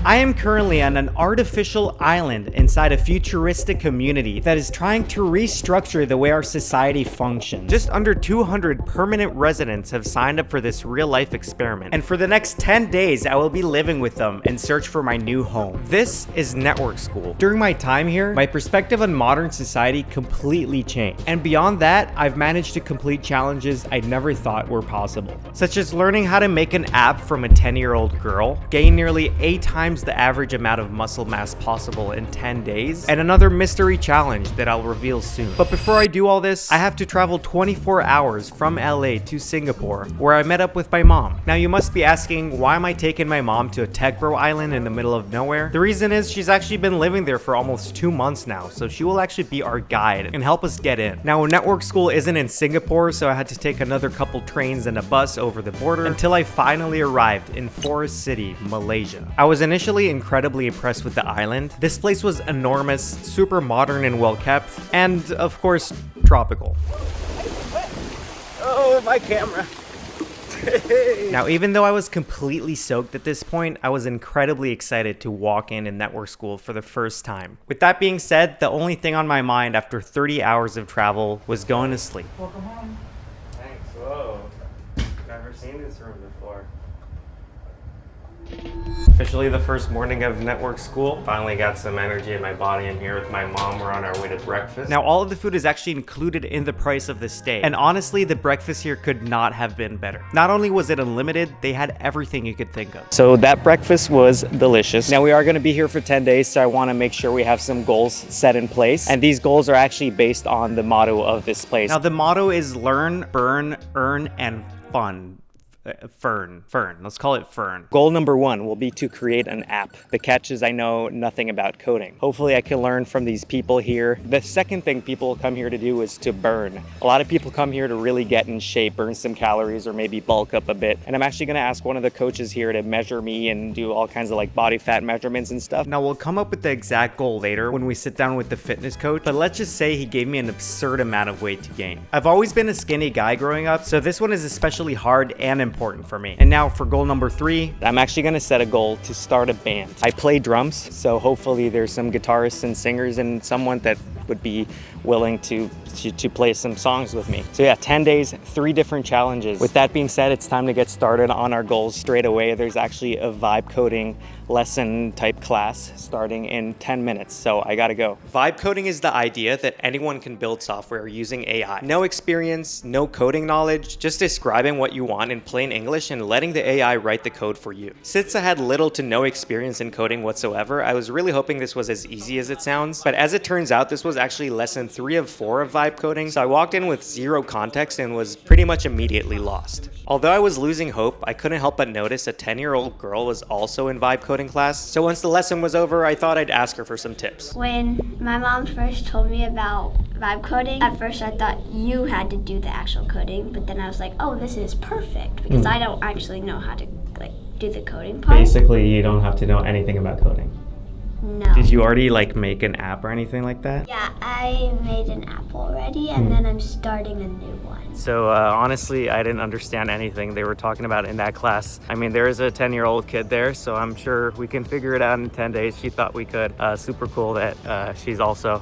I am currently on an artificial island inside a futuristic community that is trying to restructure the way our society functions. Just under 200 permanent residents have signed up for this real-life experiment, and for the next 10 days, I will be living with them and search for my new home. This is network school. During my time here, my perspective on modern society completely changed, and beyond that, I've managed to complete challenges I never thought were possible, such as learning how to make an app from a 10-year-old girl, gain nearly 8 times the average amount of muscle mass possible in 10 days, and another mystery challenge that I'll reveal soon. But before I do all this, I have to travel 24 hours from LA to Singapore, where I met up with my mom. Now you must be asking, why am I taking my mom to a tech bro island in the middle of nowhere? The reason is she's actually been living there for almost 2 months now, so she will actually be our guide and help us get in. Now network school isn't in Singapore, so I had to take another couple trains and a bus over the border until I finally arrived in Forest City, Malaysia. I was initially incredibly impressed with the island. This place was enormous, super modern and well kept, and of course, tropical. Oh, my camera. Now, even though I was completely soaked at this point, I was incredibly excited to walk in network school for the first time. With that being said, the only thing on my mind after 30 hours of travel was going to sleep. Welcome home. Thanks. Whoa. Never seen this room before. Officially the first morning of network school. Finally got some energy in my body. I'm here with my mom. We're on our way to breakfast. Now all of the food is actually included in the price of the stay. And honestly, the breakfast here could not have been better. Not only was it unlimited, they had everything you could think of. So that breakfast was delicious. Now we are going to be here for 10 days, so I want to make sure we have some goals set in place. And these goals are actually based on the motto of this place. Now the motto is learn, burn, earn, and fun. Fern. Let's call it Fern. Goal number 1 will be to create an app. The catch is I know nothing about coding. Hopefully I can learn from these people here. The second thing people come here to do is to burn. A lot of people come here to really get in shape, burn some calories, or maybe bulk up a bit. And I'm actually going to ask one of the coaches here to measure me and do all kinds of like body fat measurements and stuff. Now we'll come up with the exact goal later when we sit down with the fitness coach, but let's just say he gave me an absurd amount of weight to gain. I've always been a skinny guy growing up, so this one is especially hard and important for me. And now for goal number 3, I'm actually going to set a goal to start a band. I play drums, so hopefully there's some guitarists and singers and someone that would be willing to play some songs with me. So yeah, 10 days, 3 different challenges. With that being said, it's time to get started on our goals straight away. There's actually a vibe coding lesson type class starting in 10 minutes, so I gotta go. Vibe coding is the idea that anyone can build software using AI. No experience, no coding knowledge, just describing what you want in plain English and letting the AI write the code for you. Since I had little to no experience in coding whatsoever, I was really hoping this was as easy as it sounds, but as it turns out, this was actually lesson 3 of 4 of vibe coding, so I walked in with zero context and was pretty much immediately lost. Although I was losing hope, I couldn't help but notice a 10-year-old girl was also in vibe coding class, so once the lesson was over, I thought I'd ask her for some tips. When my mom first told me about vibe coding, at first I thought you had to do the actual coding, but then I was like, oh, this is perfect, because I don't actually know how to like do the coding part. Basically, you don't have to know anything about coding. No. Did you already like make an app or anything like that? Yeah, I made an app already, and then I'm starting a new one. So honestly, I didn't understand anything they were talking about in that class. I mean, there is a 10-year-old kid there, so I'm sure we can figure it out in 10 days. She thought we could. Super cool that she's also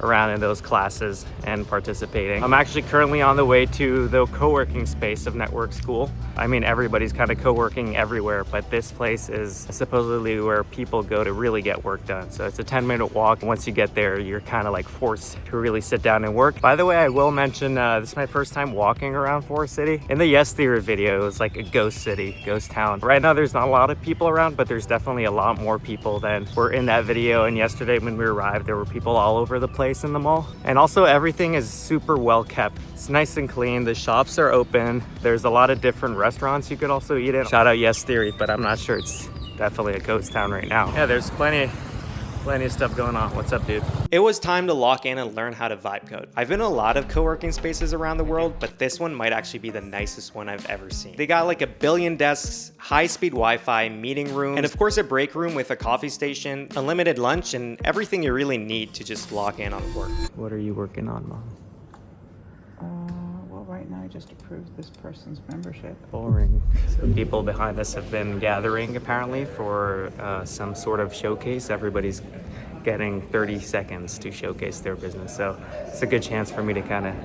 around in those classes and participating. I'm actually currently on the way to the co-working space of network school. I mean, everybody's kind of co-working everywhere, but this place is supposedly where people go to really get work done. So it's a 10-minute walk. Once you get there, you're kind of like forced to really sit down and work. By the way, I will mention this is my first time walking around Forest City. In the Yes Theory video, it was like a ghost city, ghost town. Right now, there's not a lot of people around, but there's definitely a lot more people than were in that video. And yesterday when we arrived, there were people all over the place in the mall. And also everything is super well kept. It's nice and clean. The shops are open. There's a lot of different restaurants you could also eat in. Shout out Yes Theory, but I'm not sure. It's definitely a ghost town right now. Yeah, there's plenty of stuff going on. What's up, dude? It was time to lock in and learn how to vibe code. I've been in a lot of co-working spaces around the world, but this one might actually be the nicest one I've ever seen. They got like 1 billion desks, high-speed Wi-Fi, meeting rooms, and of course a break room with a coffee station, unlimited lunch, and everything you really need to just lock in on work. What are you working on, Mom? Well, right now I just approved this person's membership. Boring. So people behind us have been gathering apparently for some sort of showcase. Everybody's getting 30 seconds to showcase their business. So it's a good chance for me to kind of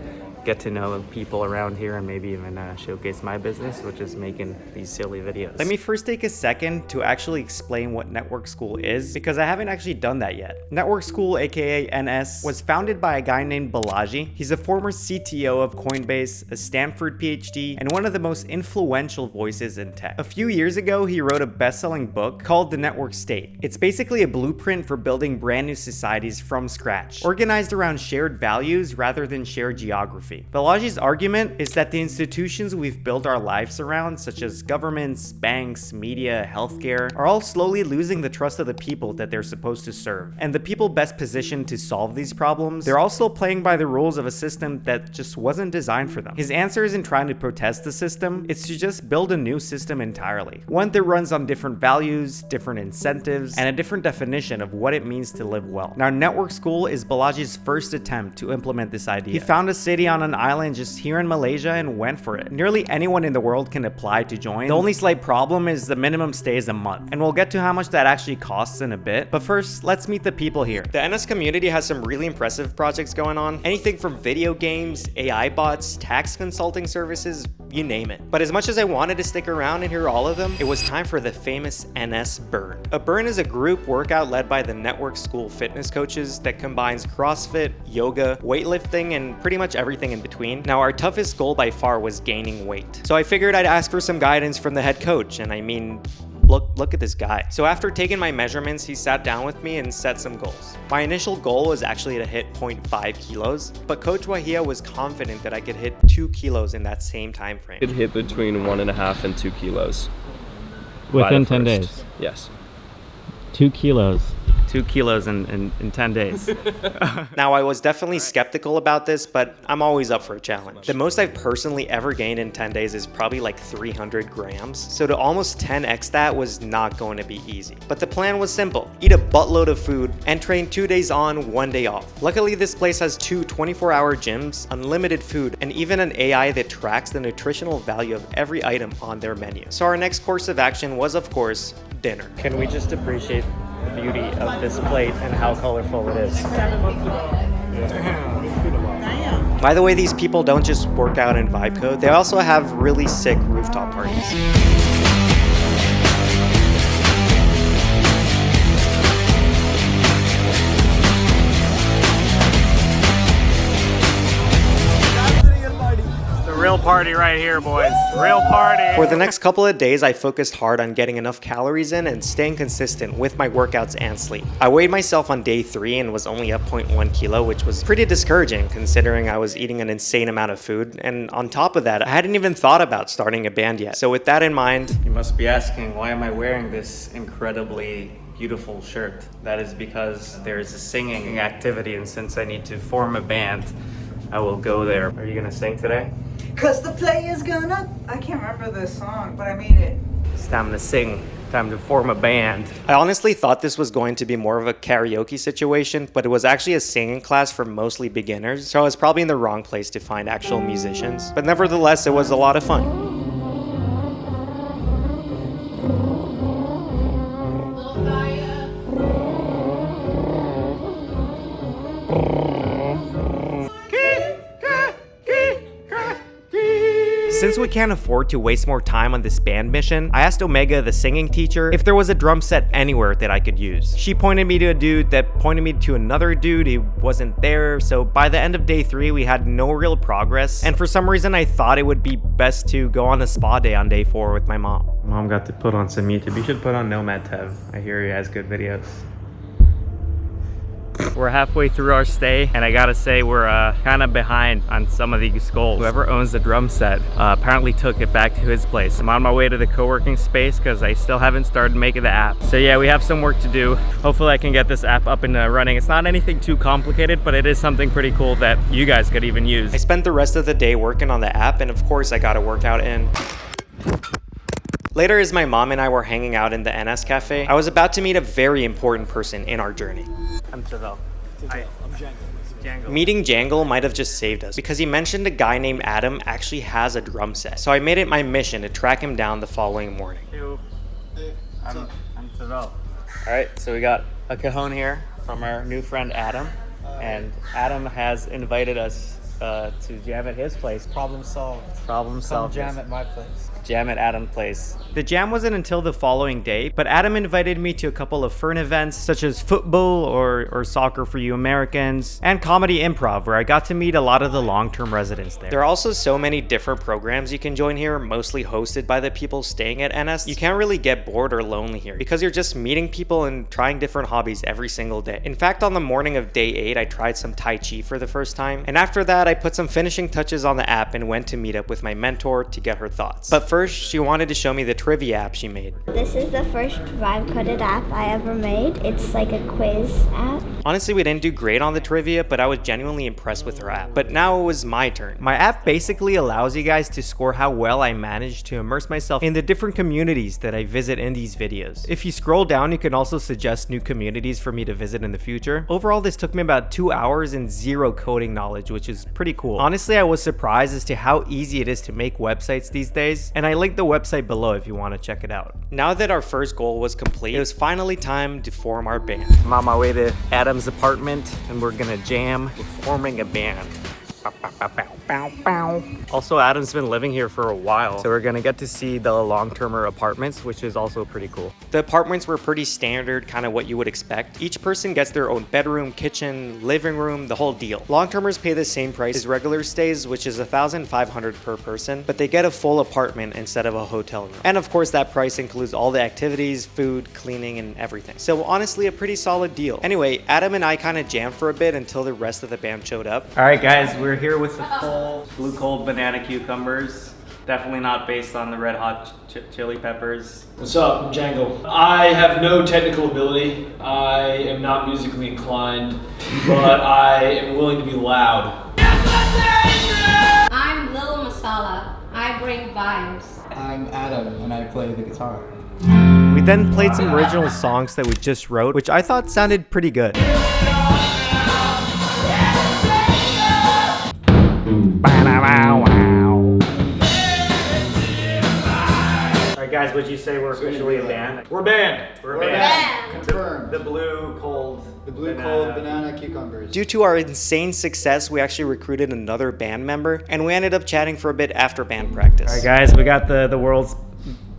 get to know people around here and maybe even showcase my business, which is making these silly videos. Let me first take a second to actually explain what Network School is, because I haven't actually done that yet. Network School, aka NS, was founded by a guy named Balaji. He's a former CTO of Coinbase, a Stanford PhD, and one of the most influential voices in tech. A few years ago, he wrote a best-selling book called The Network State. It's basically a blueprint for building brand new societies from scratch, organized around shared values rather than shared geography. Balaji's argument is that the institutions we've built our lives around, such as governments, banks, media, healthcare, are all slowly losing the trust of the people that they're supposed to serve. And the people best positioned to solve these problems, they're all still playing by the rules of a system that just wasn't designed for them. His answer isn't trying to protest the system, it's to just build a new system entirely. One that runs on different values, different incentives, and a different definition of what it means to live well. Now, Network School is Balaji's first attempt to implement this idea. He found a city on an island just here in Malaysia and went for it. Nearly anyone in the world can apply to join. The only slight problem is the minimum stay is a month, and we'll get to how much that actually costs in a bit. But first, let's meet the people here. The NS community has some really impressive projects going on. Anything from video games, AI bots, tax consulting services, you name it. But as much as I wanted to stick around and hear all of them, it was time for the famous NS Burn. A Burn is a group workout led by the Network School fitness coaches that combines CrossFit, yoga, weightlifting, and pretty much everything in between. Now, our toughest goal by far was gaining weight. So I figured I'd ask for some guidance from the head coach, and I mean, look at this guy. So after taking my measurements, he sat down with me and set some goals. My initial goal was actually to hit 0.5 kilos, but Coach Wahia was confident that I could hit 2 kilos in that same time frame. It hit between 1.5 and 2 kilos. Within 10 days? Yes. 2 kilos. 2 kilos in 10 days. Now, I was definitely skeptical about this, but I'm always up for a challenge. The most I've personally ever gained in 10 days is probably like 300 grams. So to almost 10x that was not going to be easy. But the plan was simple. Eat a buttload of food and train 2 days on, 1 day off. Luckily, this place has 2 24-hour gyms, unlimited food, and even an AI that tracks the nutritional value of every item on their menu. So our next course of action was, of course, dinner. Can we just appreciate the beauty of this plate and how colorful it is? By the way, these people don't just work out in vibe code, they also have really sick rooftop parties. Real party right here, boys. Real party. For the next couple of days, I focused hard on getting enough calories in and staying consistent with my workouts and sleep. I weighed myself on day 3 and was only up 0.1 kilo, which was pretty discouraging considering I was eating an insane amount of food. And on top of that, I hadn't even thought about starting a band yet. So with that in mind, you must be asking, why am I wearing this incredibly beautiful shirt? That is because there's a singing activity, and since I need to form a band, I will go there. Are you gonna sing today? Cause the play is gonna... I can't remember the song, but I made it. It's time to sing. Time to form a band. I honestly thought this was going to be more of a karaoke situation, but it was actually a singing class for mostly beginners, so I was probably in the wrong place to find actual musicians. But nevertheless, it was a lot of fun. Since we can't afford to waste more time on this band mission, I asked Omega, the singing teacher, if there was a drum set anywhere that I could use. She pointed me to a dude that pointed me to another dude who wasn't there, so by the end of day 3, we had no real progress, and for some reason I thought it would be best to go on a spa day on day 4 with my mom. Mom got to put on some YouTube. You should put on Nomad Tev. I hear he has good videos. We're halfway through our stay, and I gotta say we're kind of behind on some of these goals. Whoever owns the drum set apparently took it back to his place. I'm on my way to the co-working space because I still haven't started making the app. So yeah, we have some work to do. Hopefully I can get this app up and running. It's not anything too complicated, but it is something pretty cool that you guys could even use. I spent the rest of the day working on the app, and of course I got a workout in. Later, as my mom and I were hanging out in the NS Cafe, I was about to meet a very important person in our journey. I'm Tavel. I'm Jen. Meeting Jangle might have just saved us because he mentioned a guy named Adam actually has a drum set. So I made it my mission to track him down the following morning. I'm Seville. Alright, so we got a cajon here from our new friend Adam. And Adam has invited us to jam at his place. Problem solved. Problem solved. Come jam at my place. Jam at Adam's place. The jam wasn't until the following day, but Adam invited me to a couple of fun events such as football or soccer for you Americans, and comedy improv where I got to meet a lot of the long-term residents there. There are also so many different programs you can join here, mostly hosted by the people staying at NS. You can't really get bored or lonely here because you're just meeting people and trying different hobbies every single day. In fact, on the morning of day 8, I tried some Tai Chi for the first time, and after that, I put some finishing touches on the app and went to meet up with my mentor to get her thoughts. But first, she wanted to show me the trivia app she made. This is the first vibe coded app I ever made. It's like a quiz app. Honestly, we didn't do great on the trivia, but I was genuinely impressed with her app. But now it was my turn. My app basically allows you guys to score how well I managed to immerse myself in the different communities that I visit in these videos. If you scroll down, you can also suggest new communities for me to visit in the future. Overall, this took me about 2 hours and 0 coding knowledge, which is pretty cool. Honestly, I was surprised as to how easy it is to make websites these days, and I linked the website below if you want to check it out. Now that our first goal was complete, it was finally time to form our band. I'm on my way to Adam's apartment and we're gonna jam. We're forming a band. Also, Adam's been living here for a while, so we're gonna get to see the long-termer apartments, which is also pretty cool. The apartments were pretty standard, kind of what you would expect. Each person gets their own bedroom, kitchen, living room, the whole deal. Long-termers pay the same price as regular stays, which is $1,500 per person, but they get a full apartment instead of a hotel room. And of course, that price includes all the activities, food, cleaning, and everything. So honestly, a pretty solid deal. Anyway, Adam and I kind of jammed for a bit until the rest of the band showed up. All right, guys, we're here with the blue cold banana cucumbers. Definitely not based on the red hot chili peppers. What's up, Django? I have no technical ability. I am not musically inclined, but I am willing to be loud. I'm Lil Masala. I bring vibes. I'm Adam and I play the guitar. We then played some original songs that we just wrote, which I thought sounded pretty good. Alright guys, would you say we're officially a band? We're a band. We're a band. Confirmed. The blue cold banana cucumbers. Due to our insane success, we actually recruited another band member, and we ended up chatting for a bit after band practice. Alright guys, we got the world's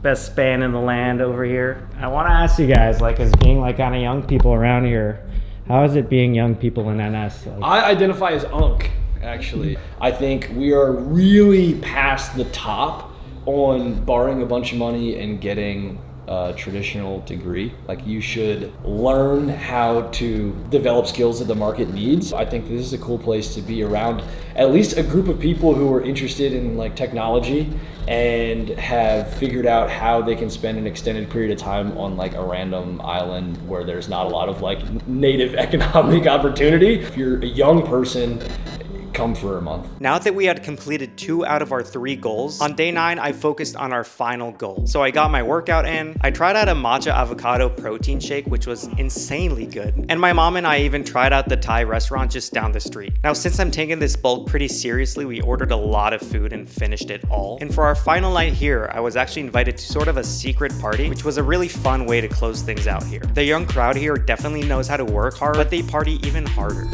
best band in the land over here. I want to ask you guys, like, as being like kind of young people around here, how is it being young people in NS? Like, I identify as Unk, actually. I think we are really past the top on borrowing a bunch of money and getting a traditional degree. Like, you should learn how to develop skills that the market needs. I think this is a cool place to be around at least a group of people who are interested in like technology and have figured out how they can spend an extended period of time on like a random island where there's not a lot of like native economic opportunity. If you're a young person, come for a month. Now that we had completed 2 out of our 3 goals, on day 9, I focused on our final goal. So I got my workout in, I tried out a matcha avocado protein shake, which was insanely good. And my mom and I even tried out the Thai restaurant just down the street. Now, since I'm taking this bulk pretty seriously, we ordered a lot of food and finished it all. And for our final night here, I was actually invited to sort of a secret party, which was a really fun way to close things out here. The young crowd here definitely knows how to work hard, but they party even harder.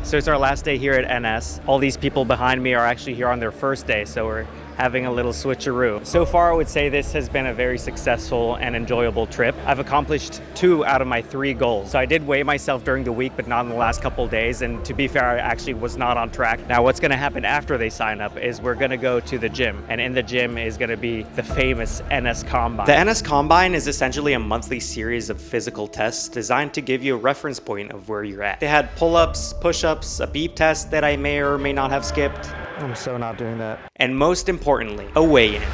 So it's our last day here at NS. All these people behind me are actually here on their first day, so we're having a little switcheroo. So far, I would say this has been a very successful and enjoyable trip. I've accomplished 2 out of my 3 goals. So I did weigh myself during the week, but not in the last couple of days. And to be fair, I actually was not on track. Now, what's gonna happen after they sign up is we're gonna go to the gym. And in the gym is gonna be the famous NS Combine. The NS Combine is essentially a monthly series of physical tests designed to give you a reference point of where you're at. They had pull-ups, push-ups, a beep test that I may or may not have skipped. I'm so not doing that. And most importantly, a weigh-in. 2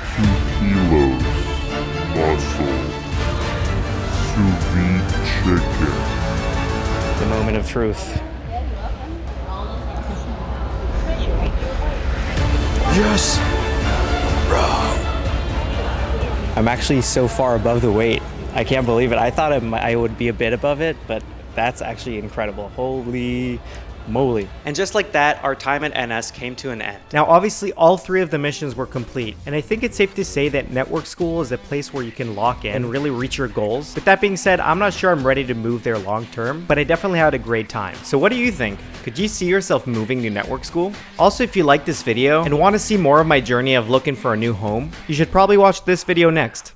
kilos muscle sous vide chicken. The moment of truth. Yes! I'm actually so far above the weight. I can't believe it. I thought I would be a bit above it, but That's actually incredible. Holy moly. And just like that, our time at NS came to an end. Now, obviously, all 3 of the missions were complete, and I think it's safe to say that network school is a place where you can lock in and really reach your goals. With that being said, I'm not sure I'm ready to move there long term, but I definitely had a great time. So what do you think? Could you see yourself moving to network school? Also, if you like this video and want to see more of my journey of looking for a new home, you should probably watch this video next.